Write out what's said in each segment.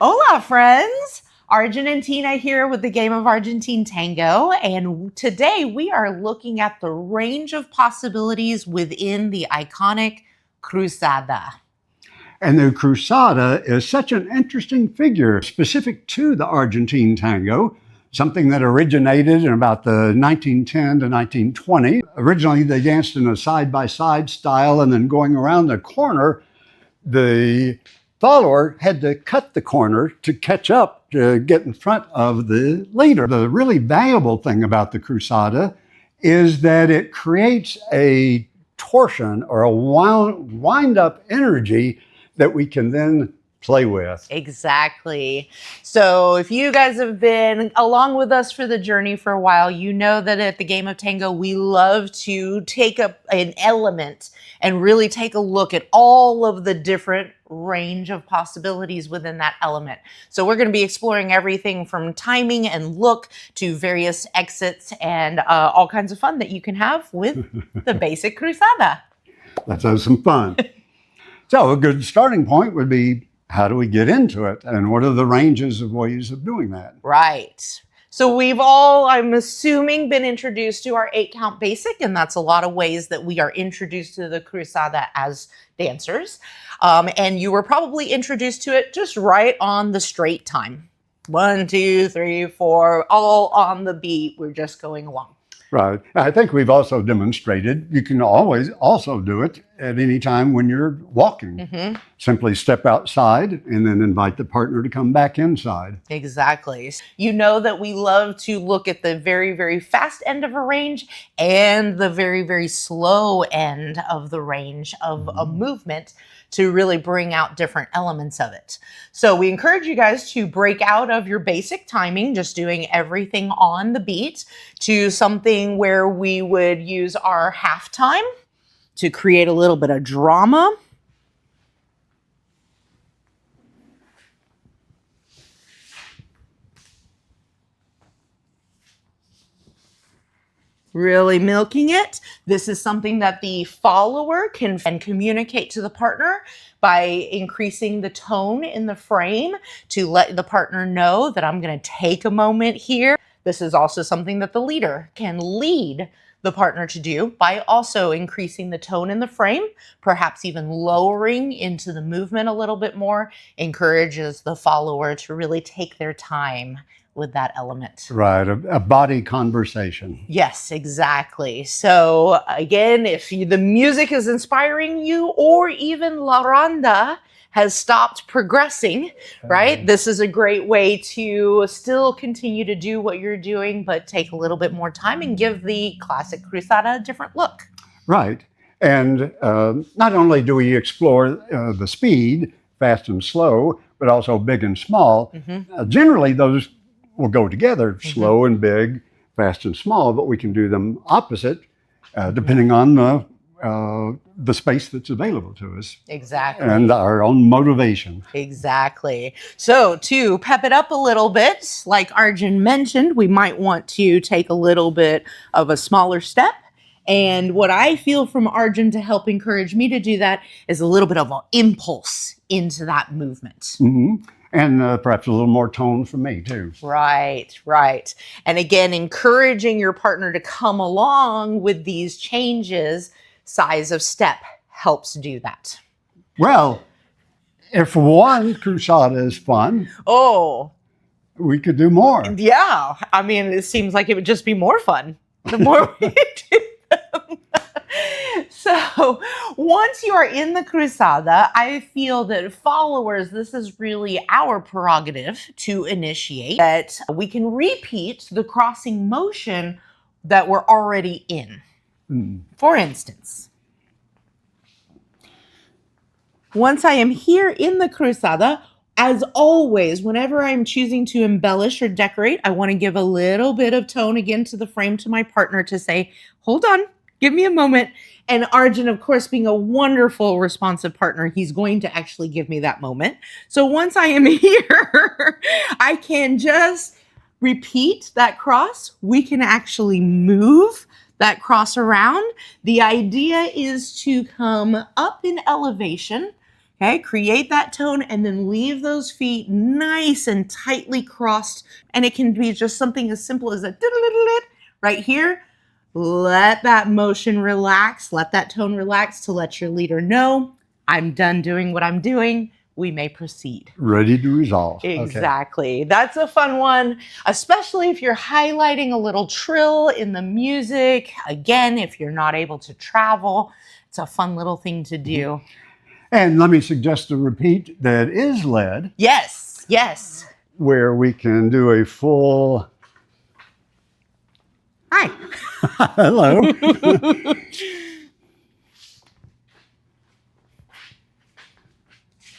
Hola, friends! Argentina here with the game of Argentine Tango, and today we are looking at the range of possibilities within the iconic Cruzada. And the Cruzada is such an interesting figure specific to the Argentine tango, something that originated in about the 1910 to 1920. Originally, they danced in a side-by-side style, and then going around the corner, the follower had to cut the corner to catch up, to get in front of the leader. The really valuable thing about the Cruzada is that it creates a torsion or a wind-up energy that we can then play with. Exactly. So if you guys have been along with us for the journey for a while, you know that at the game of Tango, we love to take up an element and really take a look at all of the different range of possibilities within that element. So we're going to be exploring everything from timing and look to various exits and all kinds of fun that you can have with the basic Cruzada. Let's have some fun. So a good starting point would be, how do we get into it? And what are the ranges of ways of doing that? Right. So we've all, I'm assuming, been introduced to our 8-count basic, and that's a lot of ways that we are introduced to the Cruzada as dancers. And you were probably introduced to it just right on the straight time. 1, 2, 3, 4, all on the beat. We're just going along. Right. I think we've also demonstrated you can always also do it at any time when you're walking. Mm-hmm. Simply step outside and then invite the partner to come back inside. Exactly. You know that we love to look at the very, very fast end of a range and the very, very slow end of the range of a movement to really bring out different elements of it. So we encourage you guys to break out of your basic timing, just doing everything on the beat, to something where we would use our half time to create a little bit of drama. Really milking it. This is something that the follower can communicate to the partner by increasing the tone in the frame to let the partner know that I'm going to take a moment here. This is also something that the leader can lead the partner to do by also increasing the tone in the frame, perhaps even lowering into the movement a little bit more, encourages the follower to really take their time with that element. Right, a body conversation. Yes, exactly. So again, if the music is inspiring you, or even La Ronda has stopped progressing, right? This is a great way to still continue to do what you're doing, but take a little bit more time and give the classic Cruzada a different look. Right. And not only do we explore the speed, fast and slow, but also big and small. Mm-hmm. Generally, those will go together, slow and big, fast and small, but we can do them opposite depending on the space that's available to us. Exactly. And our own motivation. Exactly. So to pep it up a little bit, like Arjun mentioned, we might want to take a little bit of a smaller step. And what I feel from Arjun to help encourage me to do that is a little bit of an impulse into that movement. Mm-hmm. And perhaps a little more tone from me, too. Right, right. And again, encouraging your partner to come along with these changes, size of step helps do that. Well, if one Cruzada is fun, we could do more. Yeah. I mean, it seems like it would just be more fun the more we do them. So once you are in the Cruzada, I feel that followers, this is really our prerogative to initiate, that we can repeat the crossing motion that we're already in. For instance, once I am here in the Cruzada, as always, whenever I'm choosing to embellish or decorate, I want to give a little bit of tone again to the frame to my partner to say, hold on, give me a moment. And Arjun, of course, being a wonderful, responsive partner, he's going to actually give me that moment. So once I am here, I can just repeat that cross. We can actually move that cross around. The idea is to come up in elevation, Okay, create that tone and then leave those feet nice and tightly crossed. And it can be just something as simple as a right here. Let that motion relax. Let that tone relax to let your leader know I'm done doing what I'm doing. We may proceed. Ready to resolve. Exactly. Okay. That's a fun one, especially if you're highlighting a little trill in the music. Again, if you're not able to travel, it's a fun little thing to do. And let me suggest a repeat that is led. Yes, yes. Where we can do a full... Hi. Hello.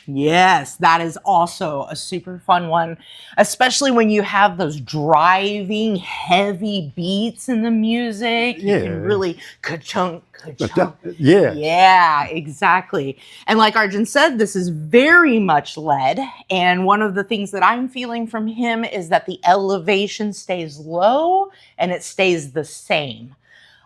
Yes, that is also a super fun one, especially when you have those driving, heavy beats in the music. Yeah. You can really ka-chunk, ka-chunk. Yeah. Yeah, exactly. And like Arjun said, this is very much led. And one of the things that I'm feeling from him is that the elevation stays low and it stays the same.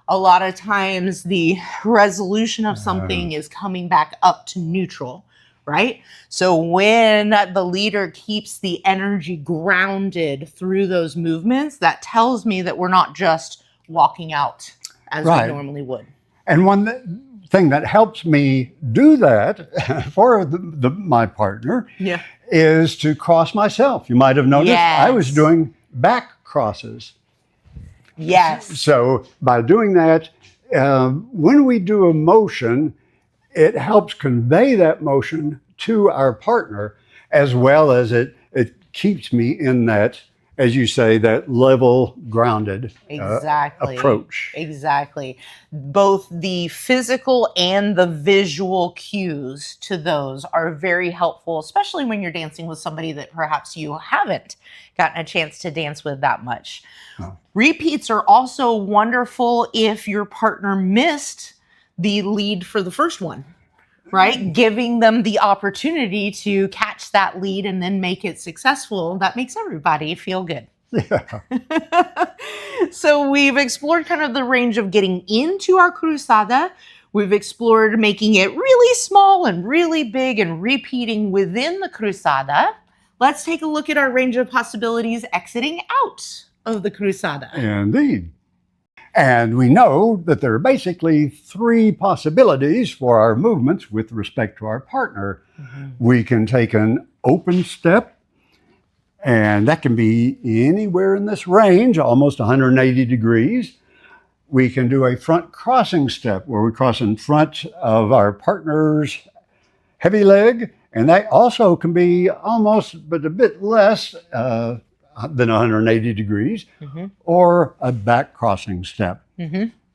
A lot of times the resolution of something is coming back up to neutral. Right? So when the leader keeps the energy grounded through those movements, that tells me that we're not just walking out as we normally would. And one thing that helps me do that for my partner is to cross myself. You might have noticed I was doing back crosses. Yes. So by doing that, when we do a motion, it helps convey that motion to our partner, as well as it keeps me in that, as you say, that level, grounded approach. Exactly. Both the physical and the visual cues to those are very helpful, especially when you're dancing with somebody that perhaps you haven't gotten a chance to dance with that much. Oh. Repeats are also wonderful if your partner missed the lead for the first one, right? Giving them the opportunity to catch that lead and then make it successful. That makes everybody feel good. Yeah. So we've explored kind of the range of getting into our cruzada. We've explored making it really small and really big and repeating within the cruzada. Let's take a look at our range of possibilities exiting out of the cruzada. Indeed. And we know that there are basically three possibilities for our movements with respect to our partner. Mm-hmm. We can take an open step, and that can be anywhere in this range, almost 180 degrees. We can do a front crossing step where we cross in front of our partner's heavy leg, and that also can be almost, but a bit less, than 180 degrees, or a back crossing step.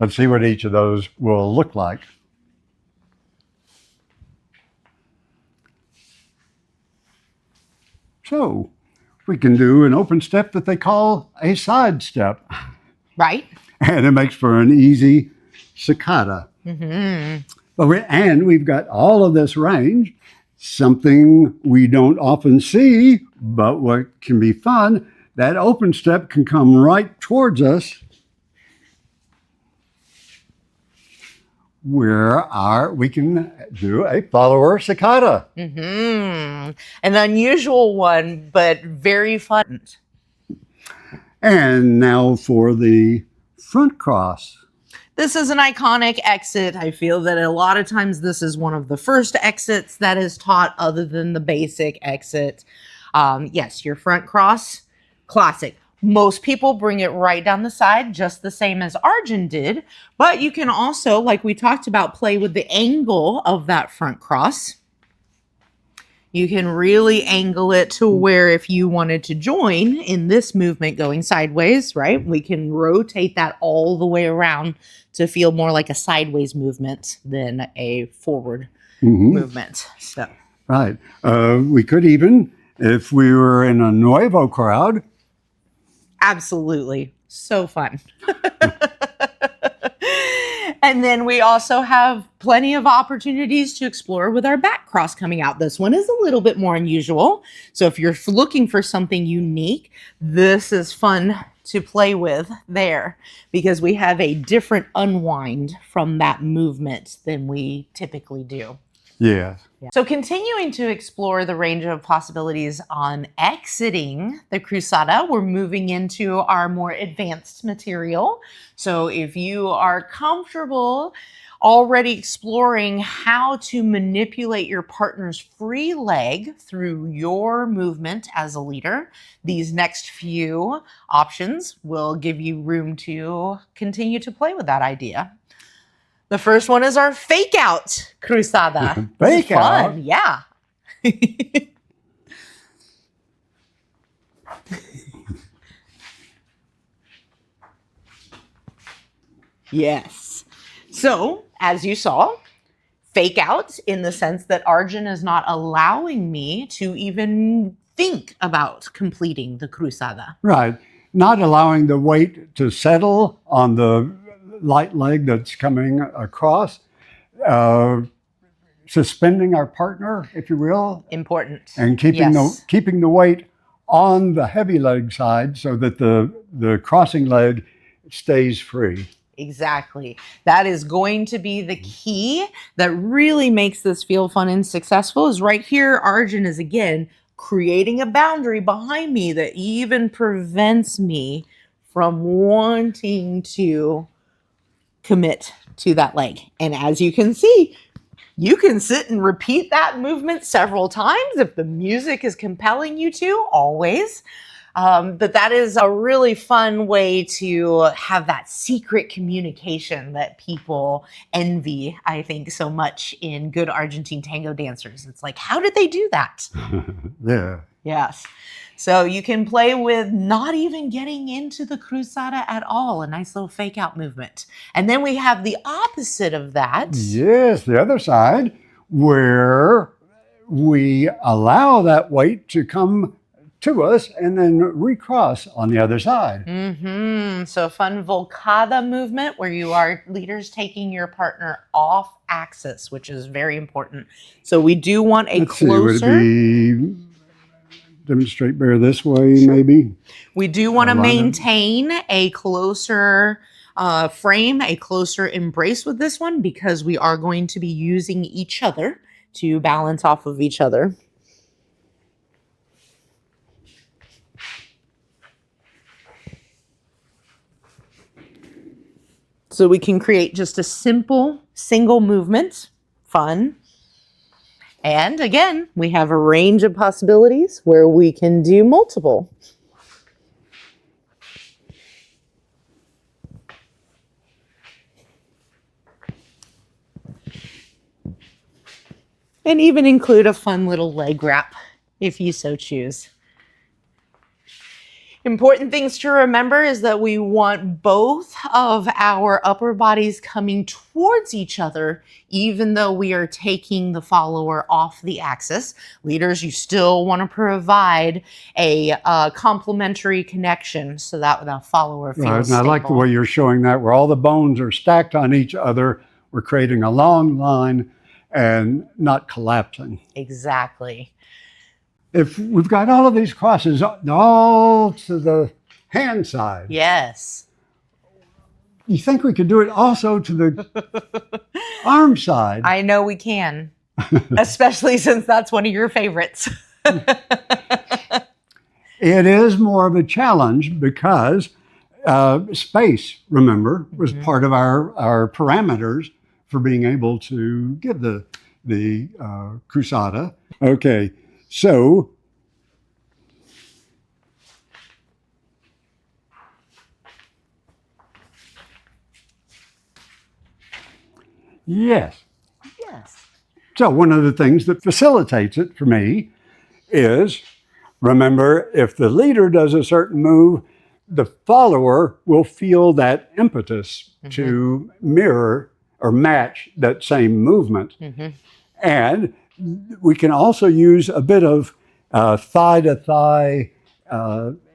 Let's see what each of those will look like. So we can do an open step that they call a side step. Right. And it makes for an easy cicada. And we've got all of this range, something we don't often see, but what can be fun, that open step can come right towards us where we can do a follower cicada. An unusual one, but very fun. And now for the front cross. This is an iconic exit. I feel that a lot of times this is one of the first exits that is taught other than the basic exit. Yes, your front cross, classic. Most people bring it right down the side, just the same as Arjun did. But you can also, like we talked about, play with the angle of that front cross. You can really angle it to where if you wanted to join in this movement going sideways, right? We can rotate that all the way around to feel more like a sideways movement than a forward movement. So, right. We could even, if we were in a Nuevo crowd. Absolutely. So fun. And then we also have plenty of opportunities to explore with our back cross coming out. This one is a little bit more unusual. So if you're looking for something unique, this is fun to play with there because we have a different unwind from that movement than we typically do. Yes. So continuing to explore the range of possibilities on exiting the Cruzada, we're moving into our more advanced material. So if you are comfortable already exploring how to manipulate your partner's free leg through your movement as a leader, these next few options will give you room to continue to play with that idea. The first one is our fake out Cruzada. This is Fake out? fun, yeah. Yes. So, as you saw, fake out in the sense that Arjun is not allowing me to even think about completing the Cruzada. Right. Not allowing the weight to settle on the light leg that's coming across. Uh, Suspending our partner, if you will, Important. and keeping Yes. the weight on the heavy leg side so that the crossing leg stays free. Exactly. That is going to be the key that really makes this feel fun and successful is right here. Arjun is again creating a boundary behind me that even prevents me from wanting to commit to that leg. And as you can see, you can sit and repeat that movement several times if the music is compelling you to, always. But that is a really fun way to have that secret communication that people envy, I think, so much in good Argentine tango dancers. It's like, how did they do that? Yeah. Yes. So you can play with not even getting into the cruzada at all, a nice little fake out movement. And then we have the opposite of that. Yes, the other side, where we allow that weight to come to us and then recross on the other side. So a fun Volcada movement where you are leaders taking your partner off axis, which is very important. So we do want a Let's see, closer. would it be demonstrate better this way, maybe? We do want to Line up. maintain a closer frame, a closer embrace with this one because we are going to be using each other to balance off of each other. So we can create just a simple single movement, fun. And again, we have a range of possibilities where we can do multiple. And even include a fun little leg wrap if you so choose. Important things to remember is that we want both of our upper bodies coming towards each other, even though we are taking the follower off the axis. Leaders, you still want to provide a complementary connection so that the follower feels Right, and I like the stable. way you're showing that, where all the bones are stacked on each other. We're creating a long line and not collapsing. Exactly. If we've got all of these crosses all to the hand side, Yes. you think we could do it also to the arm side? I know we can, especially since that's one of your favorites. It is more of a challenge because space, remember, was part of our parameters for being able to give the cruzada. Okay, so yes. Yes. So one of the things that facilitates it for me is, remember, if the leader does a certain move, the follower will feel that impetus to mirror or match that same movement. And we can also use a bit of thigh-to-thigh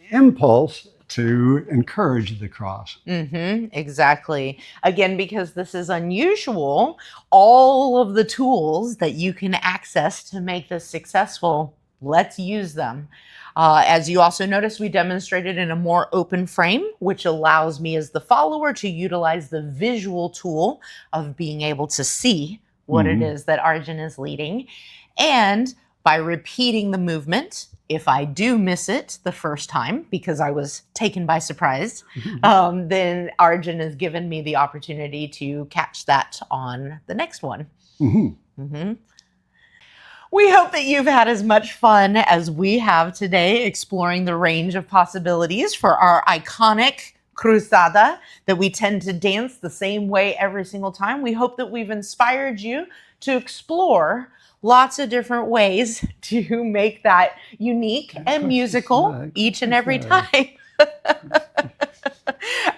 impulse to encourage the cross. Exactly. Again, because this is unusual, all of the tools that you can access to make this successful, let's use them. As you also notice, we demonstrated in a more open frame, which allows me as the follower to utilize the visual tool of being able to see what it is that Arjun is leading. And by repeating the movement, if I do miss it the first time because I was taken by surprise, then Arjun has given me the opportunity to catch that on the next one. We hope that you've had as much fun as we have today exploring the range of possibilities for our iconic Cruzada that we tend to dance the same way every single time. We hope that we've inspired you to explore lots of different ways to make that unique and musical each and every time.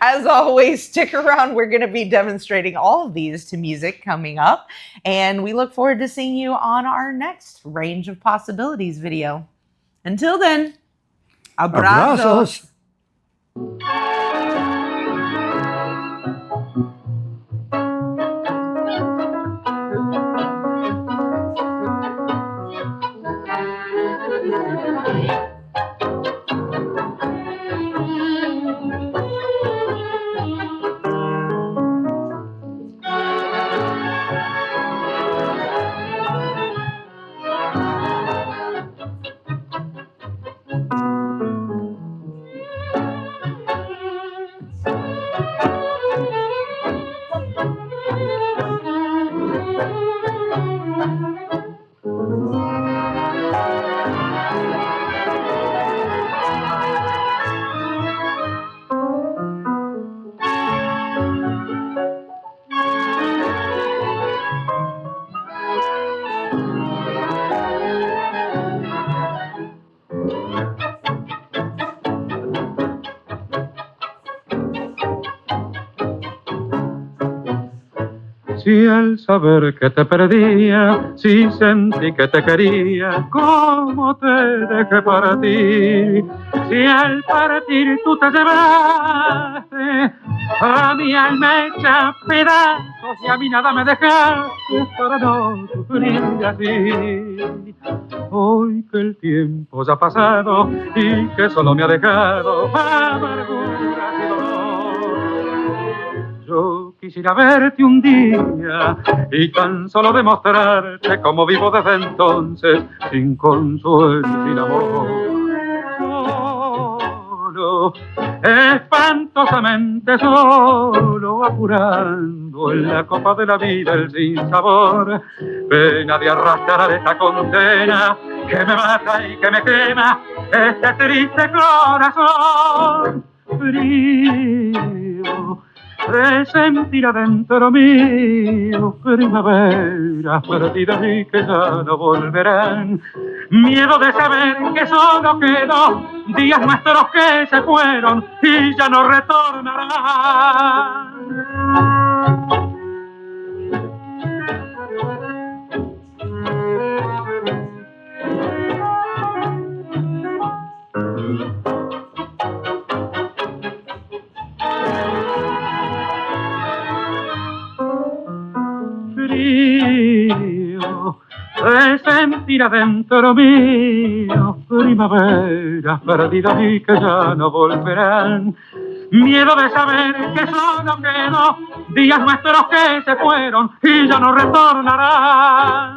As always, stick around. We're going to be demonstrating all of these to music coming up. And we look forward to seeing you on our next Range of Possibilities video. Until then, abrazos. Si al saber que te perdía, si sentí que te quería, ¿cómo te dejé partir? Si al partir tú te llevaste a mi alma hecha pedazos y a mí nada me dejaste para no sufrir así. Hoy que el tiempo ya ha pasado y que solo me ha dejado amargura y dolor, yo quisiera verte un día y tan solo demostrarte cómo vivo desde entonces sin consuelo y sin amor. Solo, espantosamente solo, apurando en la copa de la vida el sinsabor, pena de arrastrar esta condena que me mata y que me quema este triste corazón frío. De sentir adentro mío primaveras perdidas y que ya no volverán. Miedo de saber que solo quedó días nuestros que se fueron y ya no retornarán. De sentir adentro mío primaveras perdidas y que ya no volverán. Miedo de saber que solo quedó días nuestros que se fueron y ya no retornarán.